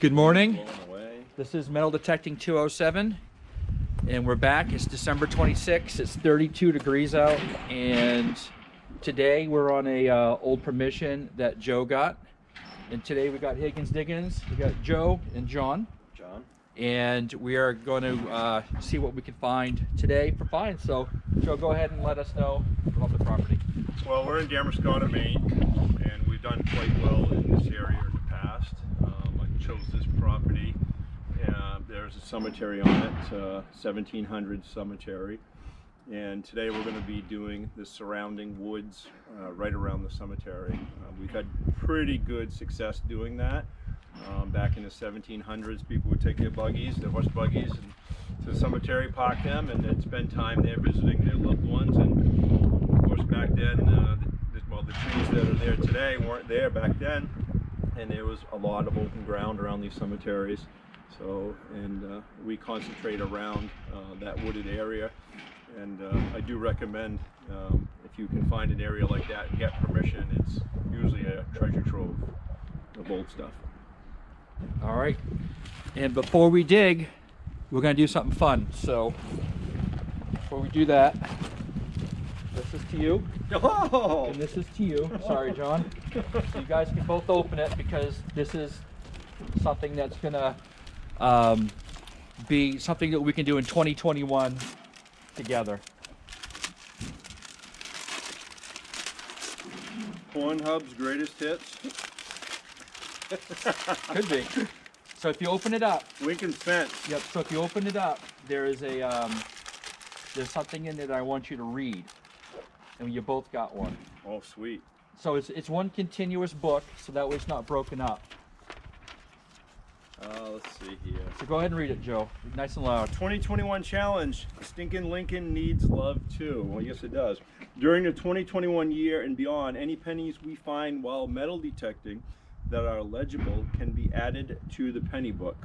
Good morning. This is Metal Detecting 207, and we're back. It's December 26th. It's 32 degrees out, and today we're on a old permission that Joe got. And today we got Higgins Diggins, we got Joe and John. And we are going to see what we can find today for finds. So, Joe, go ahead and let us know about the property. Well, we're in Damerscott, Maine, and we've done quite well in this area in the past. I chose this property. There's a cemetery on it, 1700's cemetery. And today we're going to be doing the surrounding woods right around the cemetery. We've had pretty good success doing that. Back in the 1700s, people would take their buggies, their horse buggies, and to the cemetery, park them, and they'd spend time there visiting their loved ones. And of course, back then, the trees that are there today weren't there back then, and there was a lot of open ground around these cemeteries. So, we concentrate around that wooded area, and I do recommend if you can find an area like that and get permission, it's usually a treasure trove of old stuff. All right, and before we dig, we're going to do something fun. So before we do that, this is to you. Oh! And this is to you. Sorry, John. So you guys can both open it, because this is something that's going to be something that we can do in 2021 together. Pornhub's greatest hits. Could be. So if you open it up, Lincoln Fence. Yep. So if you open it up, there is a there's something in it that I want you to read, and you both got one. Oh, sweet. So it's one continuous book, so that way it's not broken up. Let's see here. So go ahead and read it, Joe. Nice and loud. 2021 challenge. Stinkin' Lincoln needs love too. Well, yes, it does. During the 2021 year and beyond, any pennies we find while metal detecting that are legible can be added to the penny book.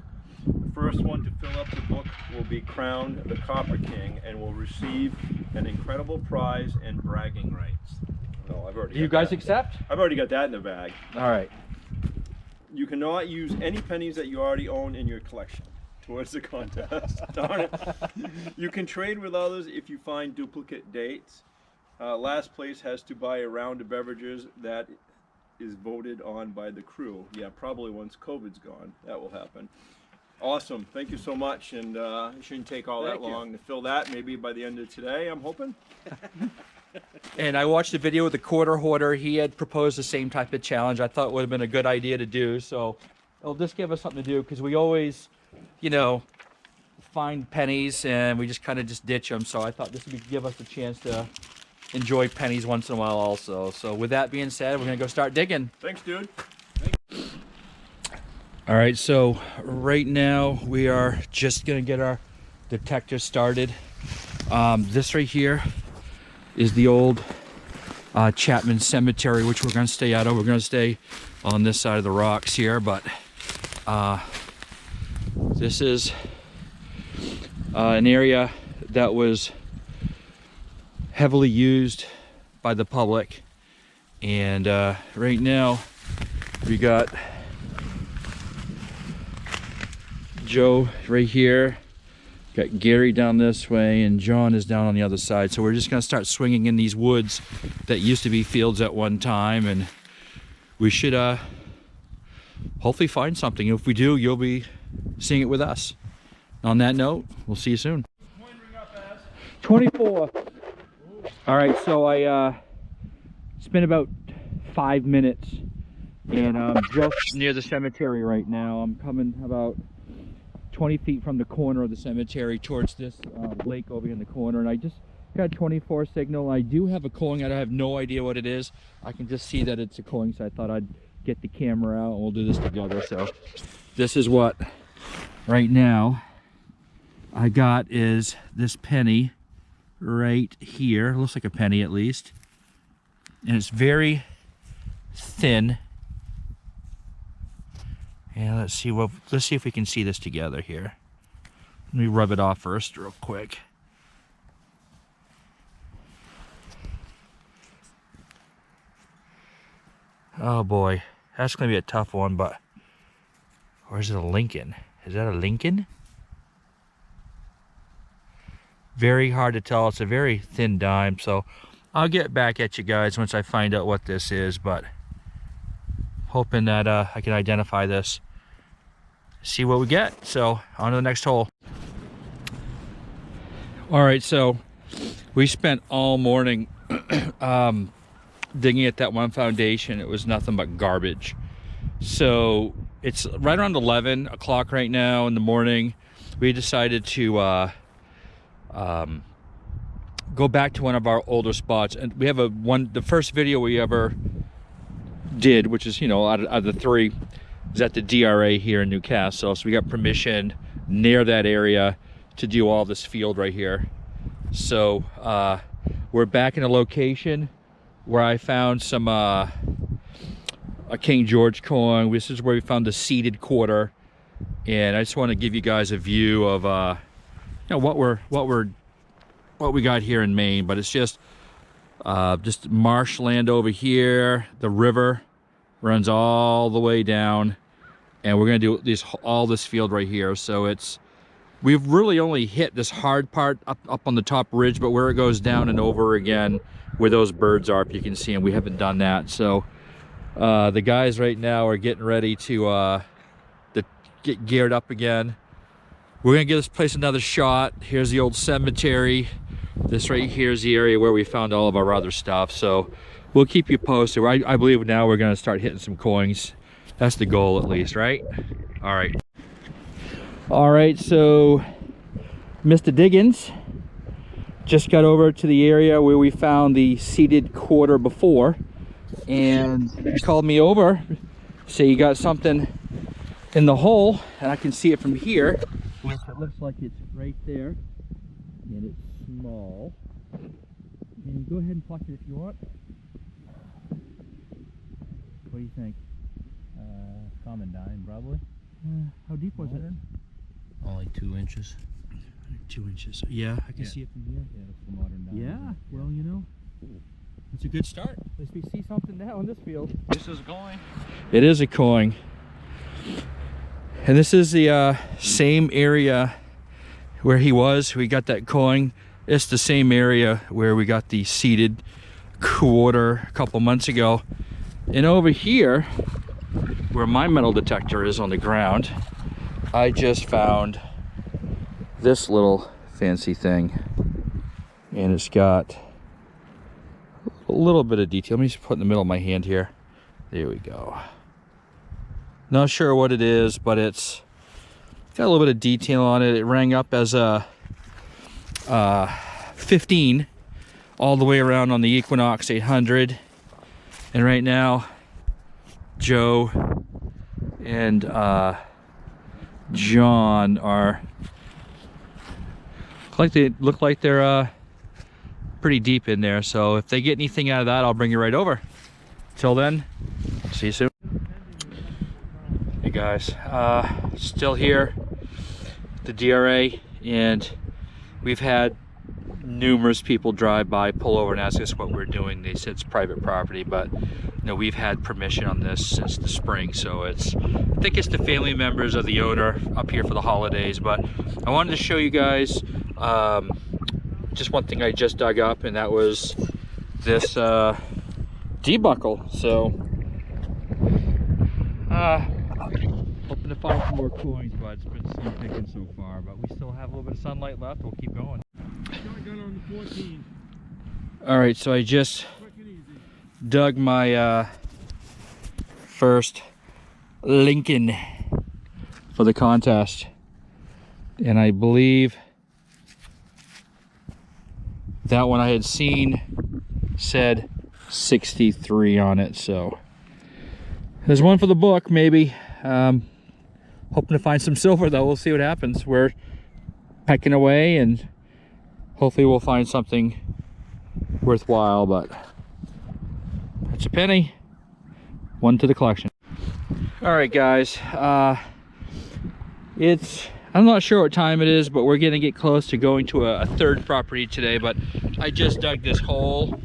The first one to fill up the book will be crowned the Copper King and will receive an incredible prize and bragging rights. No, I've already. You guys accept? I've already got that in the bag. All right. You cannot use any pennies that you already own in your collection towards the contest. Darn it. You can trade with others if you find duplicate dates. Last place has to buy a round of beverages that is voted on by the crew. Yeah, probably once COVID's gone, that will happen. Awesome, thank you so much, and it shouldn't take all that long to fill that, maybe by the end of today, I'm hoping. And I watched a video with the quarter hoarder. He had proposed the same type of challenge. I thought it would have been a good idea to do, so it'll just give us something to do, because we always, you know, find pennies and we just kind of just ditch them, so I thought this would give us a chance to enjoy pennies once in a while also. So with that being said, we're gonna go start digging. Thanks, dude. All right, so right now we are just gonna get our detector started. This right here is the old Chapman Cemetery, which we're gonna stay out of. We're gonna stay on this side of the rocks here, but this is an area that was heavily used by the public, and right now we got Joe right here, got Gary down this way, and John is down on the other side. So we're just going to start swinging in these woods that used to be fields at one time, and we should hopefully find something. If we do, you'll be seeing it with us. On that note, we'll see you soon. 24. All right, so I spent about 5 minutes, and I'm just near the cemetery right now. I'm coming about 20 feet from the corner of the cemetery towards this lake over in the corner, and I just got 24 signal. I do have a calling. I have no idea what it is. I can just see that it's a calling, so I thought I'd get the camera out and we'll do this together. So this is what right now I got, is this penny right here. It looks like a penny at least, and it's very thin. Yeah, let's see if we can see this together here. Let me rub it off first real quick. Oh boy, That's gonna be a tough one, but or is it a Lincoln? Is that a Lincoln? Very hard to tell. It's a very thin dime, so I'll get back at you guys once I find out what this is, but hoping that I can identify this, see what we get. So on to the next hole. All right, so we spent all morning digging at that one foundation. It was nothing but garbage. So it's right around 11 o'clock right now in the morning. We decided to go back to one of our older spots, and we have the first video we ever did, which is, you know, out of the three, is at the DRA here in Newcastle. So we got permission near that area to do all this field right here. So we're back in a location where I found some a King George coin. This is where we found the seeded quarter, and I just want to give you guys a view of you know, what we got here in Maine. But it's just marshland over here. The river runs all the way down, and we're gonna do all this field right here. So we've really only hit this hard part up on the top ridge, but where it goes down and over again where those birds are, if you can see them, we haven't done that. So the guys right now are getting ready to get geared up again. We're gonna give this place another shot. Here's the old cemetery. This right here is the area where we found all of our other stuff. So we'll keep you posted. I believe now we're gonna start hitting some coins. That's the goal, at least, right? All right. All right, so Mr. Diggins just got over to the area where we found the seeded quarter before, and he called me over, say you got something in the hole, and I can see it from here. It looks like it's right there, and it's small. And go ahead and pluck it if you want. What do you think? Common dime, probably. How deep was it? Only 2 inches. 2 inches. Yeah, I can see it from here. Yeah, that's the modern dime. Yeah, well, you know, it's a good start. At least we see something now in this field. This is a coin. It is a coin. And this is the same area where he was. We got that coin. It's the same area where we got the seeded quarter a couple months ago. And over here, where my metal detector is on the ground, I just found this little fancy thing. And it's got a little bit of detail. Let me just put it in the middle of my hand here. There we go. Not sure what it is, but it's got a little bit of detail on it. It rang up as a 15 all the way around on the Equinox 800. And right now, Joe and John look like they're pretty deep in there. So if they get anything out of that, I'll bring you right over. Till then, see you soon. Hey guys, still here at the DRA, and we've had numerous people drive by, pull over and ask us what we're doing. They said it's private property, but you know, we've had permission on this since the spring, so I think it's the family members of the owner up here for the holidays. But I wanted to show you guys just one thing I just dug up, and that was this D-buckle. So hoping to find some more coins, but it's been slim picking so far. But we still have a little bit of sunlight left. We'll keep going. Shotgun on the 14. All right, so I just dug my first Lincoln for the contest, and I believe that one I had seen said 63 on it. So there's one for the book, maybe. Hoping to find some silver, though. We'll see what happens. We're pecking away, and hopefully we'll find something worthwhile, but that's a penny. One to the collection. All right, guys. I'm not sure what time it is, but we're gonna get close to going to a third property today. But I just dug this hole,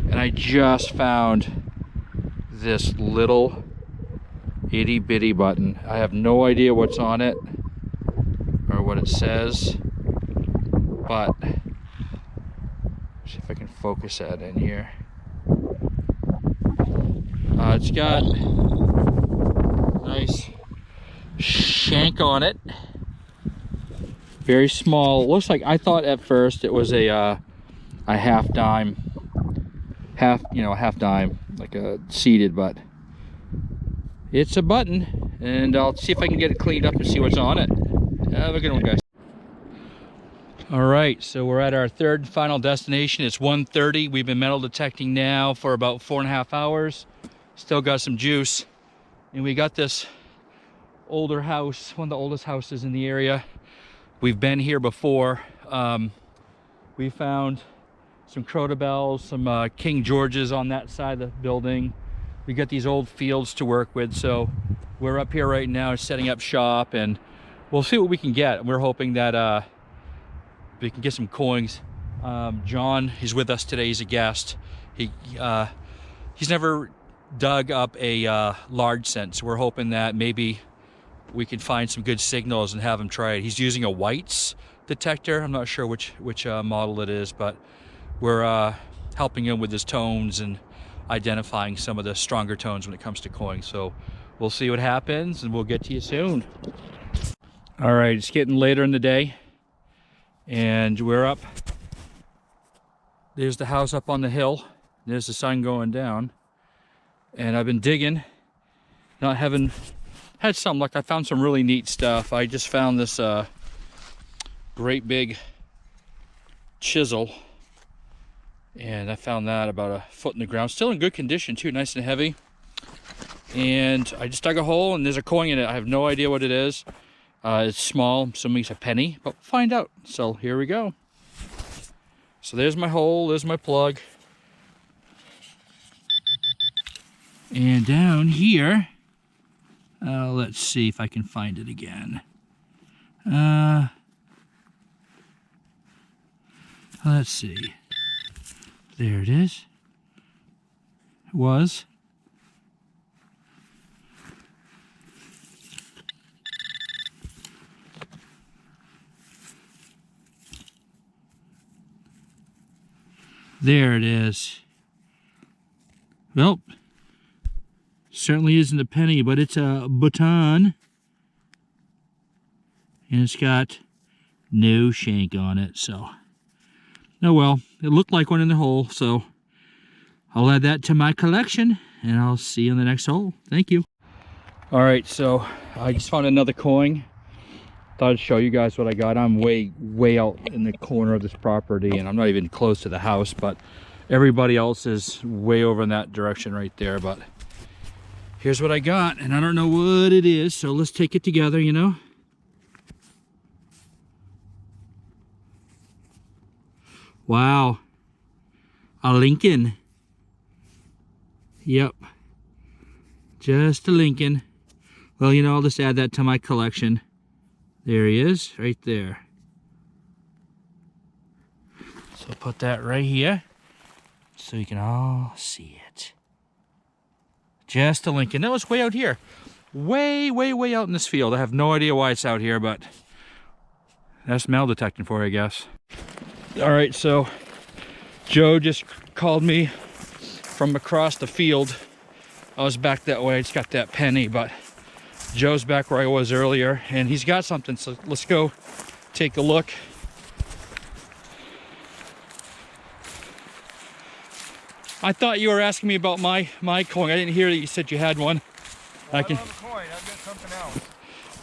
and I just found this little Itty bitty button. I have no idea what's on it or what it says, but see if I can focus that in here. It's got a nice shank on it. Very small. Looks like, I thought at first it was a half dime, a half dime, like a seated, but it's a button, and I'll see if I can get it cleaned up and see what's on it. Have a good one, guys. All right, so we're at our third and final destination. It's 1:30. We've been metal detecting now for about 4.5 hours. Still got some juice, and we got this older house, one of the oldest houses in the area. We've been here before. We found some Crotobels, some King Georges on that side of the building. We got these old fields to work with, so we're up here right now setting up shop, and we'll see what we can get. We're hoping that we can get some coins. John, he's with us today. He's a guest. He's never dug up a large cent, so we're hoping that maybe we can find some good signals and have him try it. He's using a whites detector. I'm not sure which model it is, but we're helping him with his tones and identifying some of the stronger tones when it comes to coins. So we'll see what happens, and we'll get to you soon. All right, it's getting later in the day, and we're up. There's the house up on the hill. There's the sun going down, and I've been digging, not having had some luck. I found some really neat stuff. I just found this great big chisel, and I found that about a foot in the ground, still in good condition too, nice and heavy. And I just dug a hole, and there's a coin in it. I have no idea what it is. It's small, I'm assuming it's a penny, but we'll find out. So here we go. So there's my hole, there's my plug, and down here, let's see if I can find it again. Let's see. There it is. It was. There it is. Well, certainly isn't a penny, but it's a baton. And it's got no shank on it, so. Oh well, it looked like one in the hole, so I'll add that to my collection, and I'll see you on the next hole. Thank you. All right, so I just found another coin. Thought I'd show you guys what I got. I'm way out in the corner of this property, and I'm not even close to the house, but everybody else is way over in that direction right there. But here's what I got, and I don't know what it is, so let's take it together, you know. Wow, a Lincoln. Yep, just a Lincoln. Well, you know, I'll just add that to my collection. There he is, right there. So put that right here so you can all see it. Just a Lincoln. That was way out here. Way out in this field. I have no idea why it's out here, but that's metal detecting for you, I guess. All right, so Joe just called me from across the field. I was back that way. I just got that penny, but Joe's back where I was earlier, and he's got something, so let's go take a look. I thought you were asking me about my coin. I didn't hear that you said you had one. Well, I don't have a coin, I've got something else.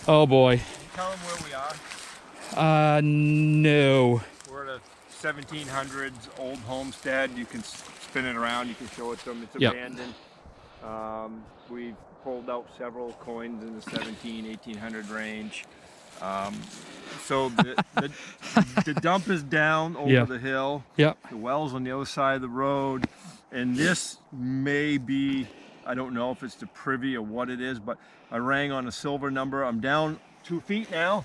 Oh boy. Can you tell them where we are? No. We're at a 1700s old homestead. You can spin it around, you can show it to them. It's Yep. abandoned. We've pulled out several coins in the 1800 range. So the dump is down over the hill. Yep. The well's on the other side of the road. And this may be, I don't know if it's the privy or what it is, but I rang on a silver number. I'm down 2 feet now.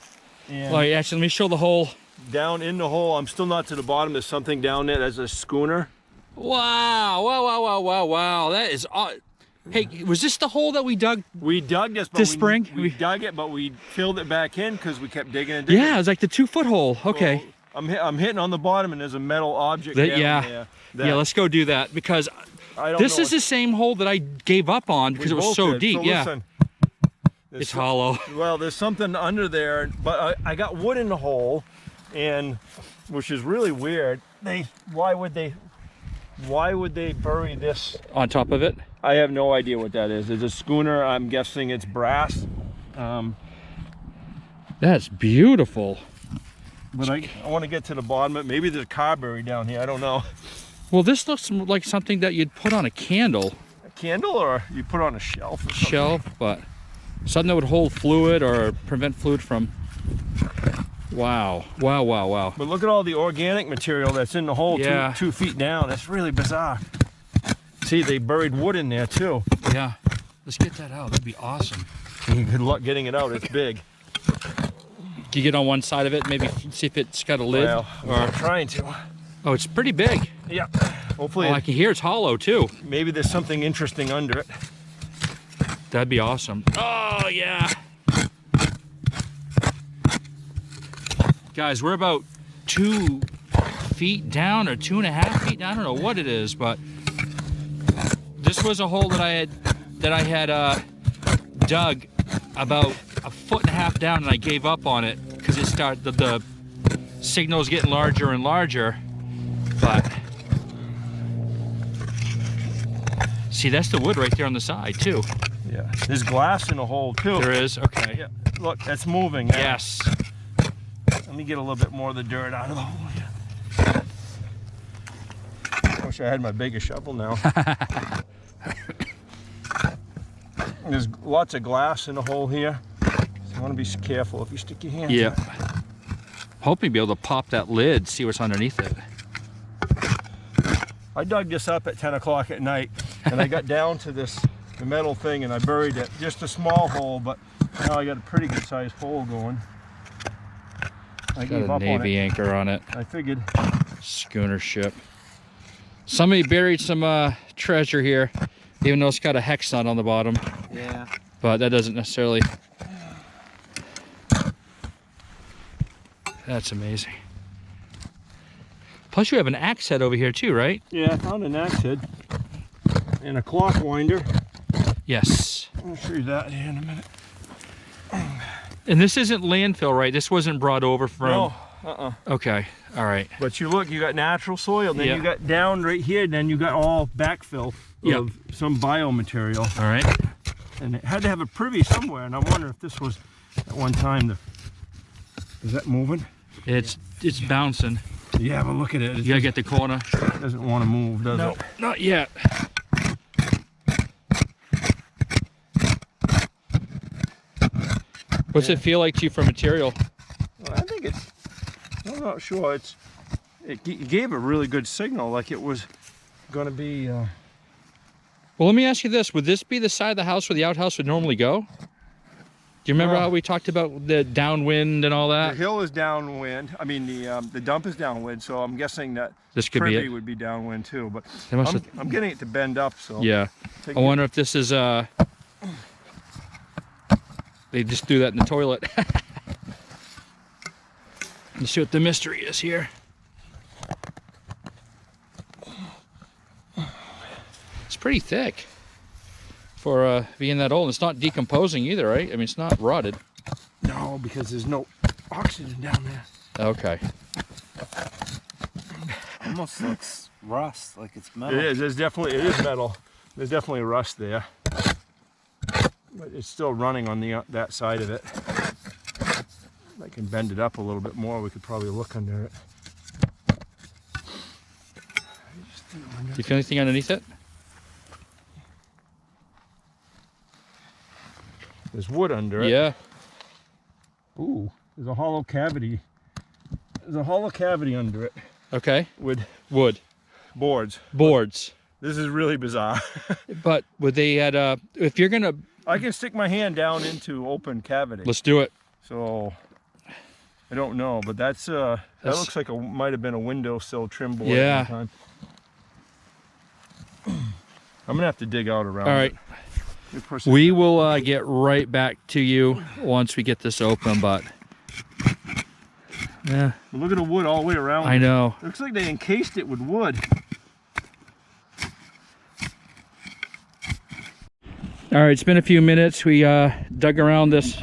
And Well, actually, let me show the hole. down in the hole, I'm still not to the bottom. There's something down there. There's a schooner. Wow. That is Hey, was this the hole that we dug? We dug this, but This spring? we dug it, but we filled it back in because we kept digging and digging. Yeah, it was like the 2-foot hole. Okay. So I'm hitting on the bottom, and there's a metal object That- down yeah. there. Yeah, let's go do that because I don't this know is the same hole that I gave up on because it was both so did. deep. So Yeah, listen, there's it's hollow. Well, there's something under there, but I got wood in the hole, and which is really weird. Why would they bury this On top of it. I have no idea what that is. It's a schooner. I'm guessing it's brass. That's beautiful. But I want to get to the bottom of it. Maybe there's a car buried down here. I don't know. Well, this looks like something that you'd put on a candle A candle, or you put on a shelf or something? shelf, but something that would hold fluid or prevent fluid from. Wow. Wow, wow, wow. But look at all the organic material that's in the hole, Yeah. 2 feet down. That's really bizarre. See, they buried wood in there too. Yeah. Let's get that out. That'd be awesome. Good luck getting it out. It's big. Can you get on one side of it, maybe see if it's got a lid? Well, Or I'm trying to. oh, it's pretty big. Yeah. Hopefully, Oh, I can hear it's hollow too. maybe there's something interesting under it. That'd be awesome. Oh yeah. Guys, we're about 2 feet down or 2.5 feet down. I don't know what it is, but this was a hole that I had dug about 1.5 feet down, and I gave up on it because it started the signal's getting larger and larger. But see, that's the wood right there on the side too. Yeah. There's glass in the hole too. There is. Okay. Yeah. Look, that's moving. Now. Yes. Let me get a little bit more of the dirt out of the hole here. I wish I had my bigger shovel now. There's lots of glass in the hole here. So you want to be careful if you stick your hand. Yeah. Hoping to be able to pop that lid, see what's underneath it. I dug this up at 10 o'clock at night, and I got down to the metal thing, and I buried it. Just a small hole, but now I got a pretty good sized hole going. I gave Got up a on Navy it. anchor on it. I figured. Schooner ship. Somebody buried some treasure here, even though it's got a hex nut on the bottom. Yeah. But that doesn't necessarily. That's amazing. Plus, you have an axe head over here too, right? Yeah, I found an axe head and a clock winder. Yes. I'll show you that here in a minute. And this isn't landfill, right? This wasn't brought over from. No, Okay. All right. But you look, you got natural soil, then Yeah. you got down right here, then you got all backfill of some biomaterial. All right. And it had to have a privy somewhere, and I wonder if this was at one time is that moving? It's bouncing. Yeah, but look at it. It You gotta get the corner. doesn't want to move, does No, it? not yet. What's it feel like to you for material? Well, I think I'm not sure. It gave a really good signal, like it was going to be. Well, let me ask you this. Would this be the side of the house where the outhouse would normally go? Do you remember how we talked about the downwind and all The that? hill is downwind. I mean, the dump is downwind, so I'm guessing that This could be privy it. would be downwind too. But They must have, I'm getting it to bend up, so yeah. take I wonder if this is they just threw that in the toilet. Let's see what the mystery is here. It's pretty thick for being that old. It's not decomposing either, right? I mean, it's not rotted. No, because there's no oxygen down there. Okay. Almost looks rust, like it's metal. It is. It is metal. There's definitely rust there, but it's still running on that side of it. If I can bend it up a little bit more, we could probably look under it. Do you feel anything underneath it? There's wood under it. Yeah. Ooh, there's a hollow cavity. There's a hollow cavity under it Okay. with Wood. boards. Boards. This is really bizarre. But would they had if you're gonna I can stick my hand down into open cavity. let's do it. So I don't know, but that That's- looks like might have been a windowsill trim board. Yeah. At one time. I'm gonna have to dig out around. All right. it. We will get right back to you once we get this open, but yeah. Look at the wood all the way around. I know. Looks like they encased it with wood. All right, it's been a few minutes. We dug around this.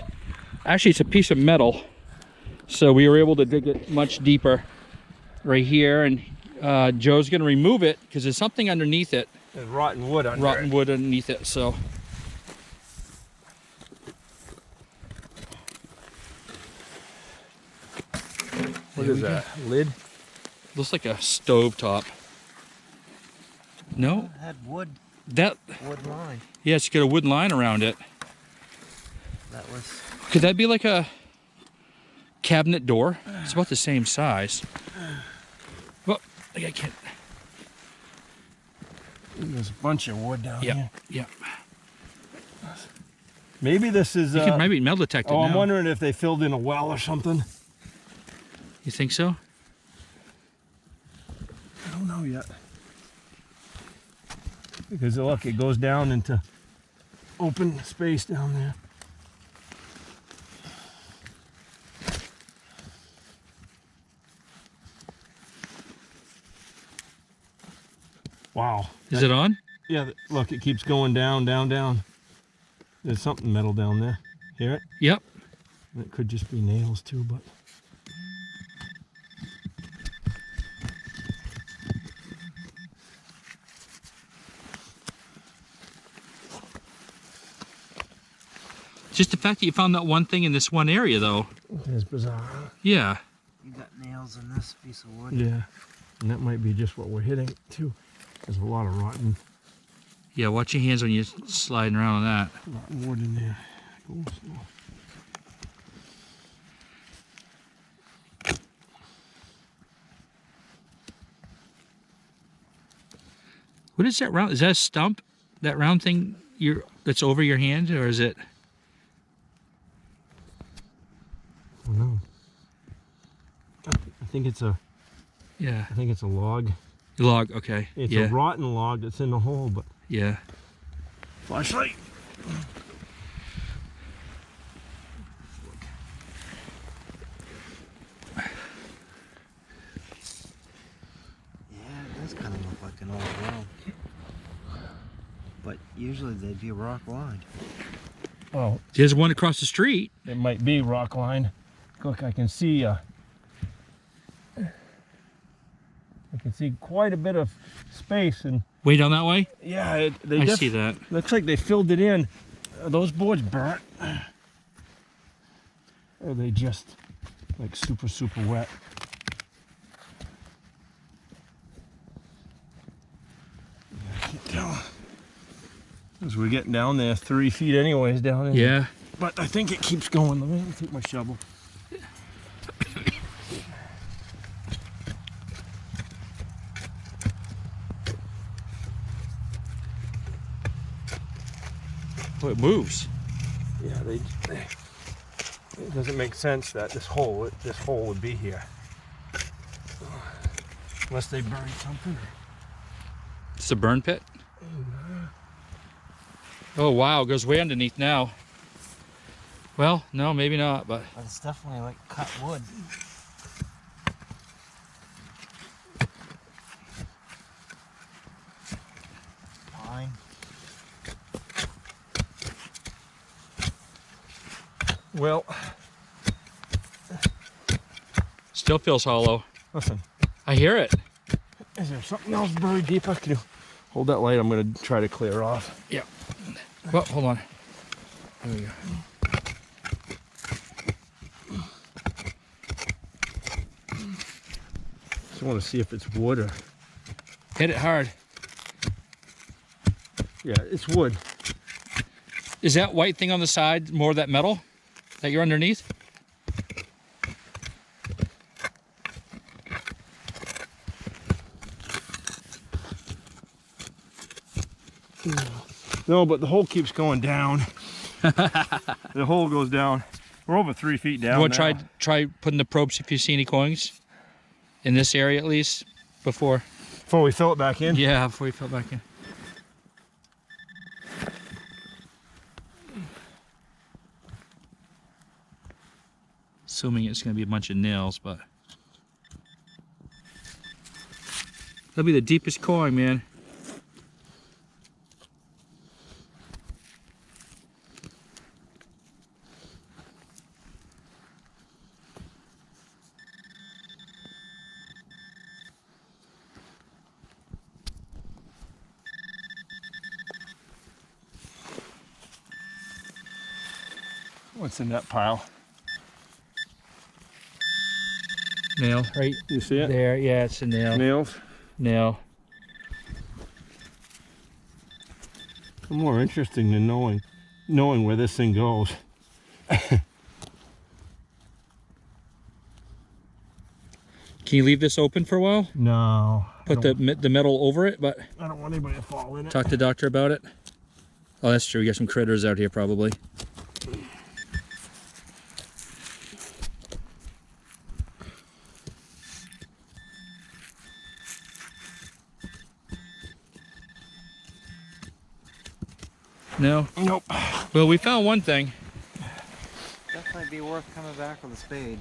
Actually, it's a piece of metal, so we were able to dig it much deeper right here. And Joe's going to remove it because there's something underneath it. There's rotten wood under Rotten wood underneath it. So. What is that? Lid? Looks like a stove top. No, It had wood line. yeah, it's got a wooden line around it. That was. Could that be like a cabinet door? It's about the same size. Well, I can't. There's a bunch of wood down Yeah, here. yeah. Maybe this is. You can maybe metal detect it Oh, now. I'm wondering if they filled in a well or something. You think so? I don't know yet. Because look, it goes down into open space down there. Wow. Is it on? Yeah, look, it keeps going down, down, down. There's something metal down there. Hear it? Yep. It could just be nails too, but. Just the fact that you found that one thing in this one area, though. It's bizarre. Yeah. You got nails in this piece of wood. Yeah. And that might be just what we're hitting too. There's a lot of rotten Yeah, watch your hands when you're sliding around on that. wood in there. Go slow. What is that round? Is that a stump? That round thing that's over your hand, or is it? Oh no. I think it's a. Yeah. I think it's a log. Log. Okay. It's yeah. a rotten log that's in the hole, but. Yeah. Flashlight. Yeah, it does kind of look like an old well. But usually they'd be rock lined. Oh, There's one across the street. it might be rock line. Look, I can see. I can see quite a bit of space, and Way down that way. yeah, they I see that. looks like they filled it in. Are those boards burnt? Or are they just like super wet? I can't tell. As we're getting down there, 3 feet anyways down there. Yeah. But I think it keeps going. Let me take my shovel. Oh, it moves. Yeah, it doesn't make sense that this hole would be here. Unless they buried something. It's a burn pit. Oh wow, it goes way underneath now. Well, no, maybe not, but But it's definitely like cut wood. Pine. Well, still feels hollow. listen, I hear it. is there something else buried deep? I can do. Hold that light, I'm gonna try to clear off. Yeah. Well, hold on. There we go. Just want to see if it's wood or. Hit it hard. Yeah, it's wood. Is that white thing on the side more of that metal that you're underneath? No, but the hole keeps going down. The hole goes down. We're over 3 feet down. You want now. to try putting the probe, see if you see any coins in this area at least before? Before we fill it back in? Yeah, before you fill it back in. Assuming it's going to be a bunch of nails, but that'll be the deepest coin, man. What's in that pile? Nail, right You see it? there. Yeah, it's a nail. Nails. Nail. More interesting than knowing where this thing goes. Can you leave this open for a while? No. Put the metal over it, but I don't want anybody to fall in it. talk to the doctor about it. Oh, that's true. We got some critters out here probably. No? Nope. Well, we found one thing. Definitely be worth coming back with a spade.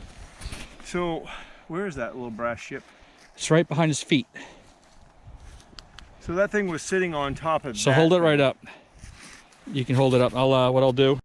So, where is that little brass ship? It's right behind his feet. So that thing was sitting on top of So that hold it thing. right up. You can hold it up. What I'll do